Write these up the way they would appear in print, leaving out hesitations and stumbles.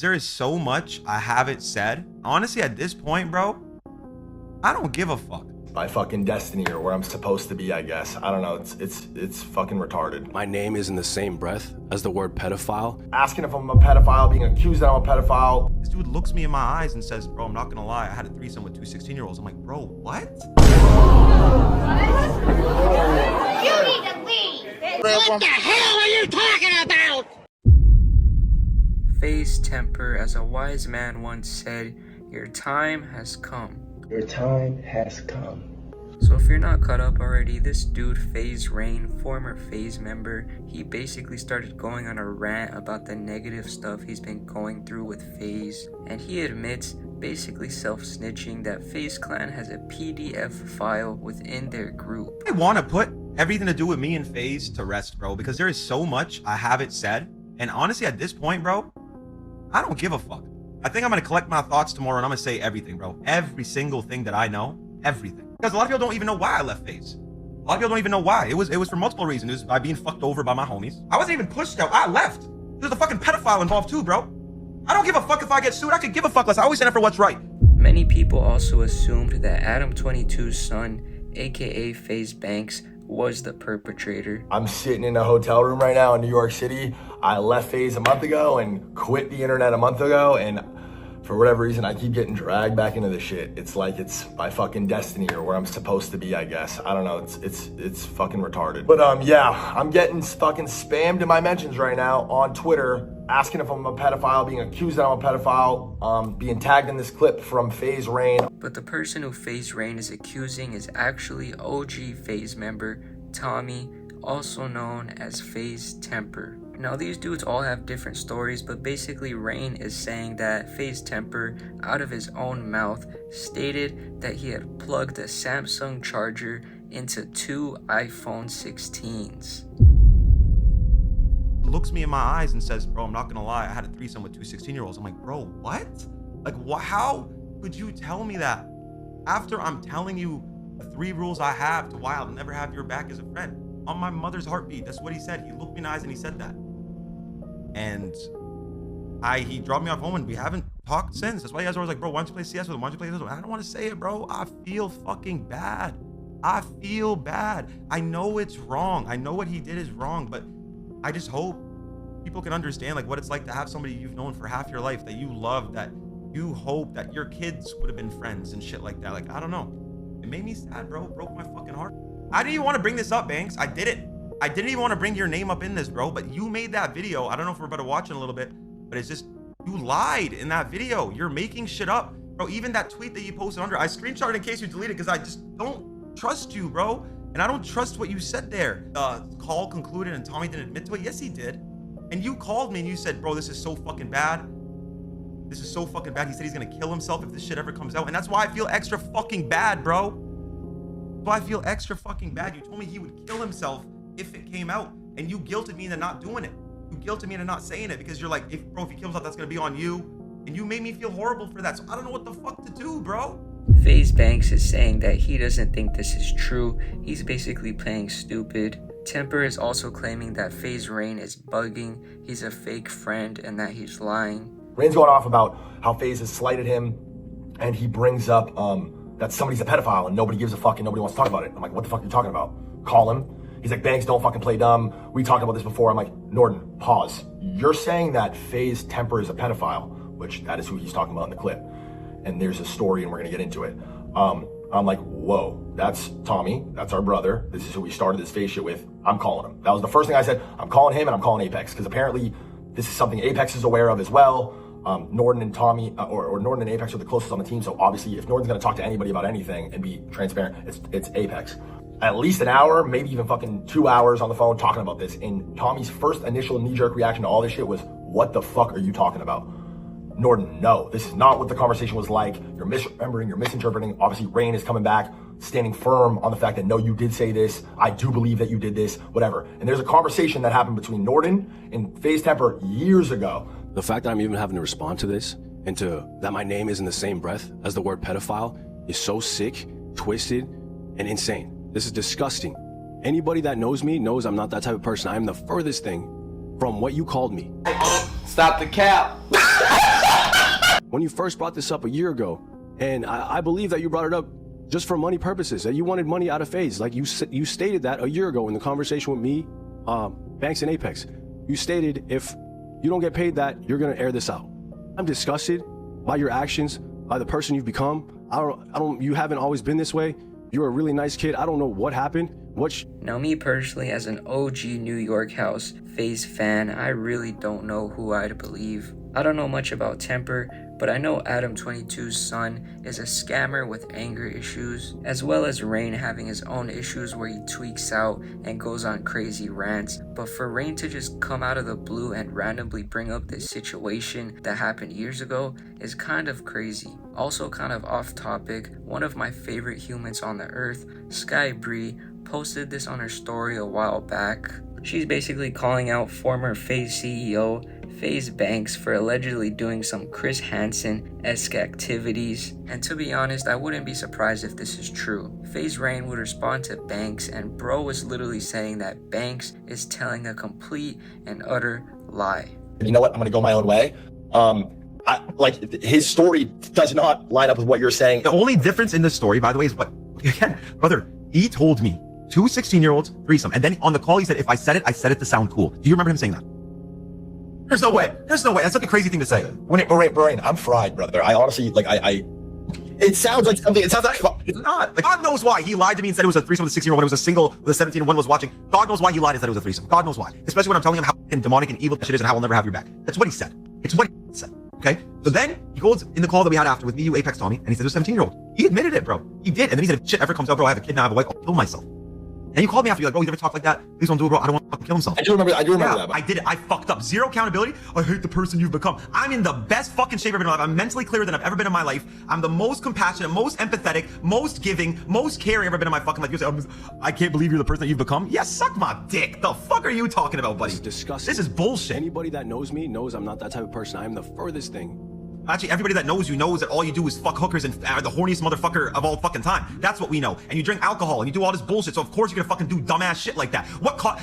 There is so much I haven't said. Honestly, at this point, bro, I don't give a fuck. By fucking destiny or where I'm supposed to be, I guess. I don't know, it's fucking retarded. My name is in the same breath as the word pedophile. Asking if I'm a pedophile, being accused that I'm a pedophile. This dude looks me in my eyes and says, bro, I'm not gonna lie, I had a threesome with two 16-year-olds. I'm like, bro, what? You need to leave! What the hell are you talking about? FaZe Temper, as a wise man once said, your time has come. Your time has come. So if you're not caught up already, this dude FaZe Rain, former FaZe member, he basically started going on a rant about the negative stuff he's been going through with FaZe, and he admits, basically self-snitching, that FaZe Clan has a PDF file within their group. I want to put everything to do with me and FaZe to rest, bro, because there is so much I haven't said, and honestly, at this point, bro, I don't give a fuck. I think I'm gonna collect my thoughts tomorrow and I'm gonna say everything, bro. Every single thing that I know, everything. Because a lot of people don't even know why I left FaZe. A lot of people don't even know why. It was for multiple reasons. It was by being fucked over by my homies. I wasn't even pushed out. I left. There's a fucking pedophile involved too, bro. I don't give a fuck if I get sued. I could give a fuck less. I always stand up for what's right. Many people also assumed that Adam22's son, aka FaZe Banks, was the perpetrator. I'm sitting in a hotel room right now in New York City. I left FaZe a month ago and quit the internet a month ago, and for whatever reason, I keep getting dragged back into this shit. It's like it's by fucking destiny or where I'm supposed to be, I guess. I don't know, it's fucking retarded. But yeah, I'm getting fucking spammed in my mentions right now on Twitter, asking if I'm a pedophile, being accused that I'm a pedophile, being tagged in this clip from FaZe Rain. But the person who FaZe Rain is accusing is actually OG FaZe member Tommy, also known as FaZe Temper. Now these dudes all have different stories, but basically Rain is saying that FaZe Temper, out of his own mouth, stated that he had plugged a Samsung charger into 2 iPhone 16s. Looks me in my eyes and says, bro, I'm not gonna lie, I had a threesome with two 16-year-olds. I'm like, bro, what? Like, how could you tell me that after I'm telling you the 3 rules I have to why I'll never have your back as a friend? On my mother's heartbeat, that's what he said. He looked me in the eyes and he said that. And he dropped me off home and we haven't talked since. That's why you guys are always like, bro, why don't you play CS with him? Why don't you play this with him? I don't want to say it, bro. I feel fucking bad. I feel bad. I know it's wrong. I know what he did is wrong, but I just hope people can understand like what it's like to have somebody you've known for half your life, that you love, that you hope that your kids would have been friends and shit like that. Like, I don't know. It made me sad, bro. It broke my fucking heart. I didn't even want to bring this up, Banks. I did it. I didn't even want to bring your name up in this, bro, but you made that video. I don't know if we're about to watch it in a little bit, but it's just, you lied in that video. You're making shit up. Bro, even that tweet that you posted under, I screenshotted in case you deleted it because I just don't trust you, bro. And I don't trust what you said there. Call concluded and Tommy didn't admit to it. Yes, he did. And you called me and you said, bro, this is so fucking bad. This is so fucking bad. He said he's gonna kill himself if this shit ever comes out. And that's why I feel extra fucking bad, bro. That's why I feel extra fucking bad. You told me he would kill himself if it came out. And you guilted me into not doing it. You guilted me into not saying it because you're like, if he kills himself, that's gonna be on you. And you made me feel horrible for that. So I don't know what the fuck to do, bro. FaZe Banks is saying that he doesn't think this is true. He's basically playing stupid. Temper is also claiming that FaZe Rain is bugging, he's a fake friend, and that he's lying. Rain's going off about how FaZe has slighted him, and he brings up that somebody's a pedophile and nobody gives a fuck and nobody wants to talk about it. I'm like, what the fuck are you talking about? Call him. He's like, Banks, don't fucking play dumb. We talked about this before. I'm like, Norden, pause. You're saying that FaZe Temper is a pedophile, which that is who he's talking about in the clip. And there's a story and we're gonna get into it. I'm like, whoa, that's Tommy, that's our brother. This is who we started this FaZe shit with. I'm calling him. That was the first thing I said. I'm calling him and I'm calling Apex, because apparently this is something Apex is aware of as well. Norden and Tommy, or Norden and Apex are the closest on the team. So obviously if Norden's gonna talk to anybody about anything and be transparent, it's Apex. At least an hour, maybe even fucking 2 hours on the phone talking about this. And Tommy's first initial knee-jerk reaction to all this shit was, what the fuck are you talking about? Norden, no, this is not what the conversation was like. You're misremembering, you're misinterpreting. Obviously, Rain is coming back, standing firm on the fact that, no, you did say this. I do believe that you did this, whatever. And there's a conversation that happened between Norden and FaZe Temper years ago. The fact that I'm even having to respond to this and to that my name is in the same breath as the word pedophile is so sick, twisted, and insane. This is disgusting. Anybody that knows me knows I'm not that type of person. I am the furthest thing from what you called me. Stop the cap. when you first brought this up a year ago, and I believe that you brought it up just for money purposes, that you wanted money out of FaZe. Like you stated that a year ago in the conversation with me, Banks and Apex. You stated if you don't get paid that, you're gonna air this out. I'm disgusted by your actions, by the person you've become. You haven't always been this way. You're a really nice kid. I don't know what happened. Now, me personally, as an OG New York House FaZe fan, I really don't know who I'd believe. I don't know much about Temper, but I know Adam22's son is a scammer with anger issues, as well as Rain having his own issues where he tweaks out and goes on crazy rants. But for Rain to just come out of the blue and randomly bring up this situation that happened years ago is kind of crazy. Also kind of off topic, one of my favorite humans on the earth, Sky Bree, posted this on her story a while back. She's basically calling out former FaZe CEO FaZe Banks for allegedly doing some Chris Hansen-esque activities. And to be honest, I wouldn't be surprised if this is true. FaZe Rain would respond to Banks, and bro was literally saying that Banks is telling a complete and utter lie. You know what? I'm gonna go my own way. His story does not line up with what you're saying. The only difference in this story, by the way, is what, again, brother, he told me 2 16-year-olds, threesome. And then on the call, he said, if I said it to sound cool. Do you remember him saying that? There's no way. There's no way. That's like a crazy thing to say. Brain, I'm fried, brother. I honestly, it sounds like something, it's not. Like, God knows why. He lied to me and said it was a threesome with a 16-year-old when it was a single with a 17 and one was watching. God knows why he lied and said it was a threesome. God knows why. Especially when I'm telling him how demonic and evil shit is and how I'll never have your back. That's what he said. It's what he said. Okay? So then he goes in the call that we had after with me, you, Apex, Tommy, and he said it was a 17-year-old. He admitted it, bro. He did. And then he said, if shit ever comes out, bro, I have a kid now, I have a wife, I'll kill myself. And you called me after, you're like, bro, you never talk like that. Please don't do it, bro. I don't want to fucking kill himself. I do remember that. I did it. I fucked up. Zero accountability. I hate the person you've become. I'm in the best fucking shape I've been in my life. I'm mentally clearer than I've ever been in my life. I'm the most compassionate, most empathetic, most giving, most caring I've ever been in my fucking life. You say, I can't believe you're the person that you've become. Yeah, suck my dick. The fuck are you talking about, buddy? This is disgusting. This is bullshit. Anybody that knows me knows I'm not that type of person. I am the furthest thing. Actually, everybody that knows you knows that all you do is fuck hookers and are the horniest motherfucker of all fucking time. That's what we know. And you drink alcohol and you do all this bullshit. So of course you're gonna fucking do dumbass shit like that.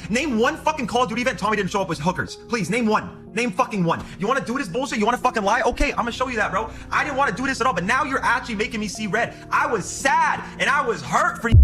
Name one fucking Call of Duty event Tommy didn't show up with hookers. Please, name one. Name fucking one. You wanna do this bullshit? You wanna fucking lie? Okay, I'm gonna show you that, bro. I didn't wanna do this at all, but now you're actually making me see red. I was sad and I was hurt for you.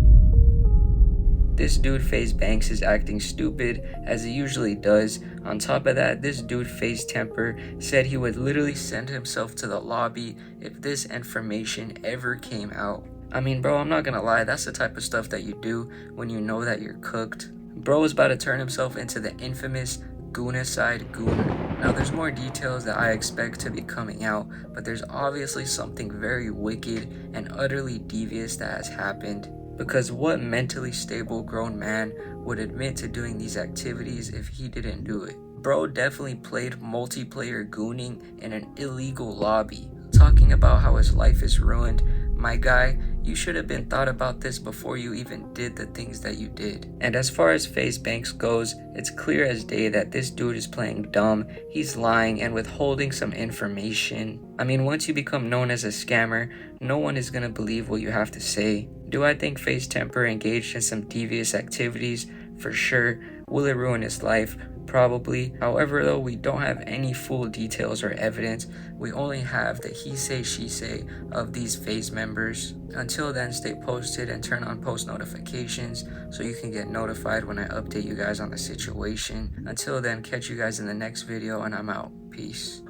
This dude FaZe Banks is acting stupid, as he usually does. On top of that, this dude FaZe Temper said he would literally send himself to the lobby if this information ever came out. I mean, bro, I'm not gonna lie, that's the type of stuff that you do when you know that you're cooked. Bro is about to turn himself into the infamous Goonicide Gooner. Now, there's more details that I expect to be coming out, but there's obviously something very wicked and utterly devious that has happened. Because what mentally stable grown man would admit to doing these activities if he didn't do it? Bro definitely played multiplayer gooning in an illegal lobby, talking about how his life is ruined. My guy, you should have been thought about this before you even did the things that you did. And as far as FaZe Banks goes, it's clear as day that this dude is playing dumb, he's lying and withholding some information. I mean, once you become known as a scammer, no one is gonna believe what you have to say. Do I think FaZe Temper engaged in some devious activities? For sure. Will it ruin his life? Probably. However, though, we don't have any full details or evidence. We only have the he say, she say of these FaZe members. Until then, stay posted and turn on post notifications so you can get notified when I update you guys on the situation. Until then, catch you guys in the next video and I'm out. Peace.